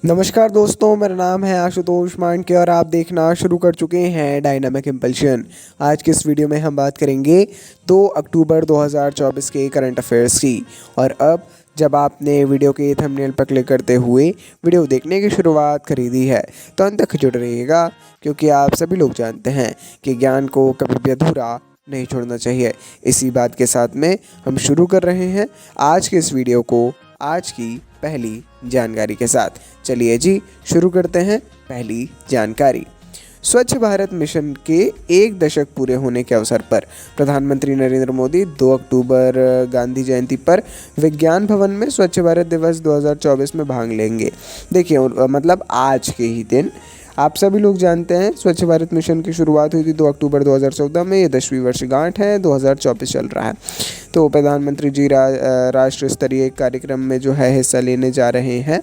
नमस्कार दोस्तों, मेरा नाम है आशुतोष मांडके और आप देखना शुरू कर चुके हैं डायनामिक इम्पल्शन। आज के इस वीडियो में हम बात करेंगे 2 अक्टूबर 2024 के करंट अफेयर्स की। और अब जब आपने वीडियो के थंबनेल पर क्लिक करते हुए वीडियो देखने की शुरुआत करी दी है तो अंत तक जुड़े रहिएगा, क्योंकि आप सभी लोग जानते हैं कि ज्ञान को कभी भी अधूरा नहीं छोड़ना चाहिए। इसी बात के साथ में हम शुरू कर रहे हैं आज के इस वीडियो को आज की पहली जानकारी के साथ। चलिए जी, शुरू करते हैं पहली जानकारी। स्वच्छ भारत मिशन के 1 दशक पूरे होने के अवसर पर प्रधानमंत्री नरेंद्र मोदी 2 अक्टूबर गांधी जयंती पर विज्ञान भवन में स्वच्छ भारत दिवस 2024 में भाग लेंगे। देखिए, मतलब आज के ही दिन आप सभी लोग जानते हैं स्वच्छ भारत मिशन की शुरुआत हुई थी 2 अक्टूबर 2014 में। ये 10वीं वर्षगांठ है, 2024 चल रहा है। तो प्रधानमंत्री जी राष्ट्र स्तरीय कार्यक्रम में जो है हिस्सा लेने जा रहे हैं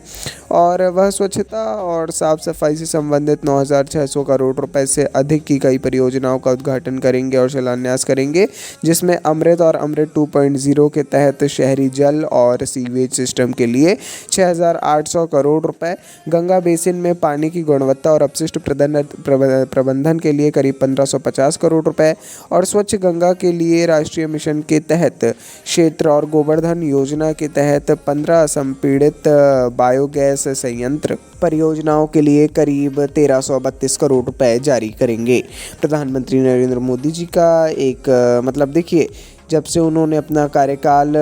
और वह स्वच्छता और साफ सफाई से संबंधित 9,600 करोड़ रुपए से अधिक की कई परियोजनाओं का उद्घाटन करेंगे और शिलान्यास करेंगे, जिसमें अमृत और अमृत 2.0 के तहत शहरी जल और सीवेज सिस्टम के लिए 6,800 करोड़ रुपए, गंगा बेसिन में पानी की गुणवत्ता और अपशिष्ट प्रबंधन के लिए करीब 1,550 करोड़ रुपए और स्वच्छ गंगा के लिए राष्ट्रीय मिशन के तहत क्षेत्र और गोवर्धन योजना के तहत 15 असंपीड़ित बायोगैस संयंत्र परियोजनाओं के लिए करीब 1,332 करोड़ रुपए जारी करेंगे। प्रधानमंत्री नरेंद्र मोदी जी का एक देखिए, जब से उन्होंने अपना कार्यकाल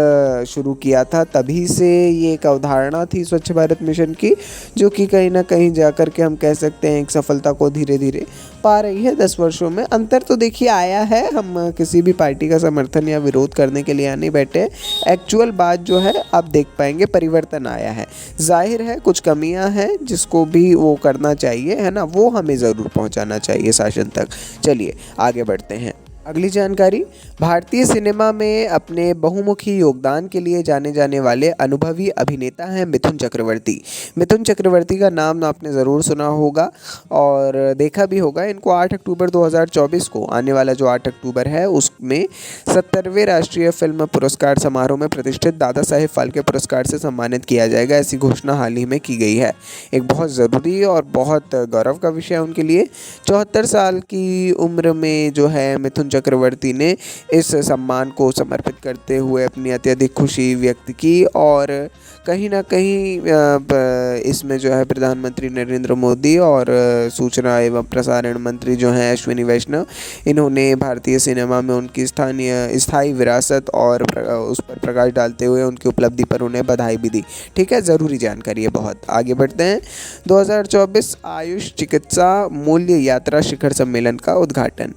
शुरू किया था तभी से ये एक अवधारणा थी स्वच्छ भारत मिशन की, जो कि कहीं ना कहीं जाकर के हम कह सकते हैं एक सफलता को धीरे धीरे पा रही है। 10 वर्षों में अंतर तो देखिए आया है। हम किसी भी पार्टी का समर्थन या विरोध करने के लिए यहाँ नहीं बैठे। एक्चुअल बात जो है आप देख पाएंगे, परिवर्तन आया है। जाहिर है कुछ कमियां हैं जिसको भी वो करना चाहिए, है ना, वो हमें ज़रूर पहुँचाना चाहिए शासन तक। चलिए आगे बढ़ते हैं। अगली जानकारी, भारतीय सिनेमा में अपने बहुमुखी योगदान के लिए जाने जाने वाले अनुभवी अभिनेता हैं मिथुन चक्रवर्ती। मिथुन चक्रवर्ती का नाम आपने ज़रूर सुना होगा और देखा भी होगा। इनको 8 अक्टूबर 2024 को, आने वाला जो 8 अक्टूबर है, उसमें 70वें राष्ट्रीय फिल्म पुरस्कार समारोह में प्रतिष्ठित दादा साहेब फाल्के पुरस्कार से सम्मानित किया जाएगा। ऐसी घोषणा हाल ही में की गई है। एक बहुत ज़रूरी और बहुत गौरव का विषय है उनके लिए। 74 साल की उम्र में जो है मिथुन चक्रवर्ती ने इस सम्मान को समर्पित करते हुए अपनी अत्यधिक खुशी व्यक्त की और कहीं ना कहीं इसमें जो है प्रधानमंत्री नरेंद्र मोदी और सूचना एवं प्रसारण मंत्री जो हैं अश्विनी वैष्णव, इन्होंने भारतीय सिनेमा में उनकी स्थायी विरासत और उस पर प्रकाश डालते हुए उनकी उपलब्धि पर उन्हें बधाई भी दी। ठीक है, ज़रूरी जानकारी है बहुत। आगे बढ़ते हैं। 2024 आयुष चिकित्सा मूल्य यात्रा शिखर सम्मेलन का उद्घाटन।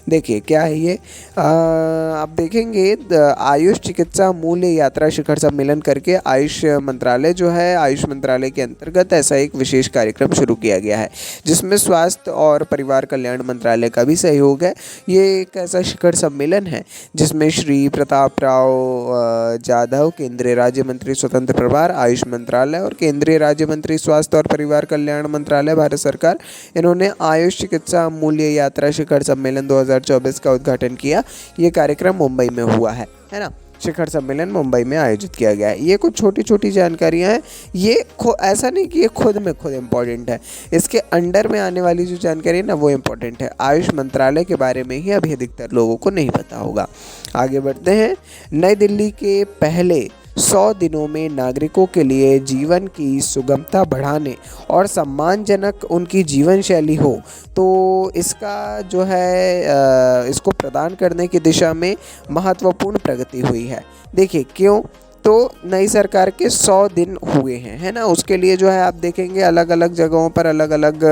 देखिए क्या है ये, आप देखेंगे आयुष चिकित्सा मूल्य यात्रा शिखर सम्मेलन करके आयुष मंत्रालय जो है, आयुष मंत्रालय के अंतर्गत ऐसा एक विशेष कार्यक्रम शुरू किया गया है जिसमें स्वास्थ्य और परिवार कल्याण मंत्रालय का भी सहयोग है। ये एक ऐसा शिखर सम्मेलन है जिसमें श्री प्रताप राव जाधव, केंद्रीय राज्य मंत्री स्वतंत्र प्रभार आयुष मंत्रालय, और केंद्रीय राज्य मंत्री स्वास्थ्य और परिवार कल्याण मंत्रालय भारत सरकार, इन्होंने आयुष चिकित्सा मूल्य यात्रा शिखर सम्मेलन 2024 का उद्घाटन किया। ये कार्यक्रम मुंबई में हुआ है ना। शिखर सम्मेलन मुंबई में आयोजित किया गया है। ये कुछ छोटी छोटी जानकारियां हैं। ये ऐसा नहीं कि ये खुद में खुद इम्पॉर्टेंट है, इसके अंडर में आने वाली जो जानकारी है ना वो इम्पॉर्टेंट है। आयुष मंत्रालय के बारे में ही अभी अधिकतर लोगों को नहीं पता होगा। आगे बढ़ते हैं। नई दिल्ली के पहले 100 दिनों में नागरिकों के लिए जीवन की सुगमता बढ़ाने और सम्मानजनक उनकी जीवन शैली हो, तो इसका जो है इसको प्रदान करने की दिशा में महत्वपूर्ण प्रगति हुई है। देखिए क्यों, तो नई सरकार के 100 दिन हुए हैं, है ना। उसके लिए जो है आप देखेंगे अलग अलग जगहों पर अलग अलग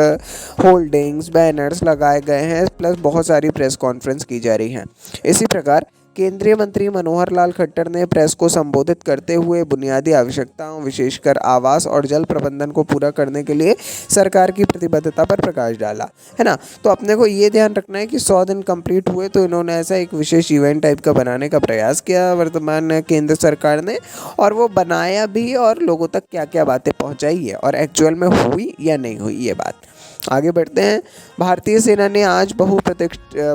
होल्डिंग्स, बैनर्स लगाए गए हैं, प्लस बहुत सारी प्रेस कॉन्फ्रेंस की जा रही हैं। इसी प्रकार केंद्रीय मंत्री मनोहर लाल खट्टर ने प्रेस को संबोधित करते हुए बुनियादी आवश्यकताओं, विशेषकर आवास और जल प्रबंधन को पूरा करने के लिए सरकार की प्रतिबद्धता पर प्रकाश डाला, है ना। तो अपने को ये ध्यान रखना है कि 100 दिन कंप्लीट हुए तो इन्होंने ऐसा एक विशेष इवेंट टाइप का बनाने का प्रयास किया वर्तमान केंद्र सरकार ने, और वो बनाया भी और लोगों तक क्या क्या बातें पहुँचाई है और एक्चुअल में हुई या नहीं हुई ये बात। आगे बढ़ते हैं। भारतीय सेना ने आज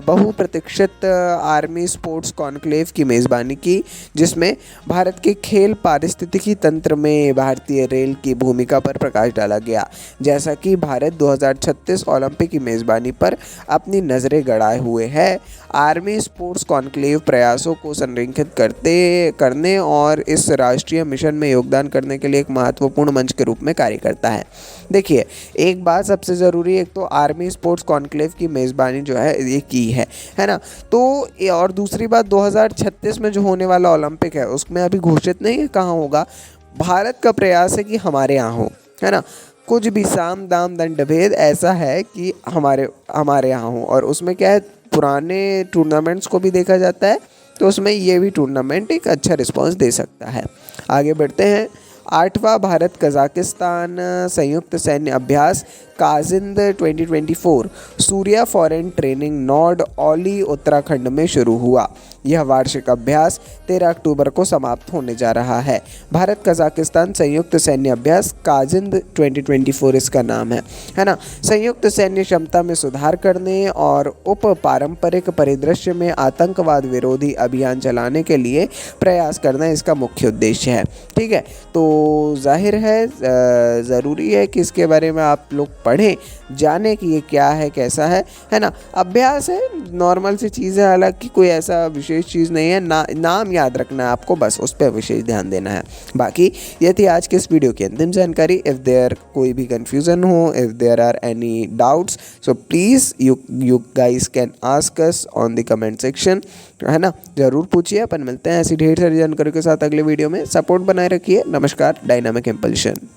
बहुप्रतीक्षित आर्मी स्पोर्ट्स कॉन्क्लेव की मेज़बानी की, जिसमें भारत के खेल पारिस्थितिकी तंत्र में भारतीय रेल की भूमिका पर प्रकाश डाला गया। जैसा कि भारत 2036 ओलंपिक की मेज़बानी पर अपनी नज़रें गड़ाए हुए है, आर्मी स्पोर्ट्स कॉन्क्लेव प्रयासों को संरेखित करने और इस राष्ट्रीय मिशन में योगदान करने के लिए एक महत्वपूर्ण मंच के रूप में कार्य करता है। देखिए, एक बात सबसे ज़रूरी है, एक तो आर्मी स्पोर्ट्स कॉन्क्लेव की मेज़बानी जो है ये की है ना। तो और दूसरी बात, 2036 में जो होने वाला ओलंपिक है उसमें अभी घोषित नहीं है कहाँ होगा। भारत का प्रयास है कि हमारे यहाँ हो, है ना। कुछ भी साम दाम दंड भेद ऐसा है कि हमारे यहाँ हो, और उसमें क्या है, पुराने टूर्नामेंट्स को भी देखा जाता है, तो उसमें ये भी टूर्नामेंट एक अच्छा रिस्पांस दे सकता है। आगे बढ़ते हैं। 8वां भारत कजाकिस्तान संयुक्त सैन्य अभ्यास Kazind 2024 Surya foreign training node Auli Uttarakhand में शुरू हुआ। यह वार्षिक अभ्यास 13 अक्टूबर को समाप्त होने जा रहा है। भारत कजाकिस्तान संयुक्त सैन्य अभ्यास काजिंद 2024 इसका नाम है ना। संयुक्त सैन्य क्षमता में सुधार करने और उप पारंपरिक परिदृश्य में आतंकवाद विरोधी अभियान चलाने के लिए प्रयास करना इसका मुख्य उद्देश्य है। ठीक है, तो जाहिर है ज़रूरी है कि इसके बारे में आप लोग पढ़ें, जाने कि ये क्या है, कैसा है ना। अभ्यास है, नॉर्मल सी चीज़ है, हालांकि कोई ऐसा विशेष चीज़ नहीं है। नाम याद रखना है आपको, बस उस पर विशेष ध्यान देना है। बाकी ये थी आज के इस वीडियो की अंतिम जानकारी। इफ़ देयर कोई भी कन्फ्यूज़न हो, if there are any doubts, so please you guys can ask us on the comment section, है ना। ज़रूर पूछिए। अपन मिलते हैं ऐसी ढेर सारी जानकारी के साथ अगले वीडियो में। सपोर्ट बनाए रखिए। नमस्कार। Dynamic impulsion.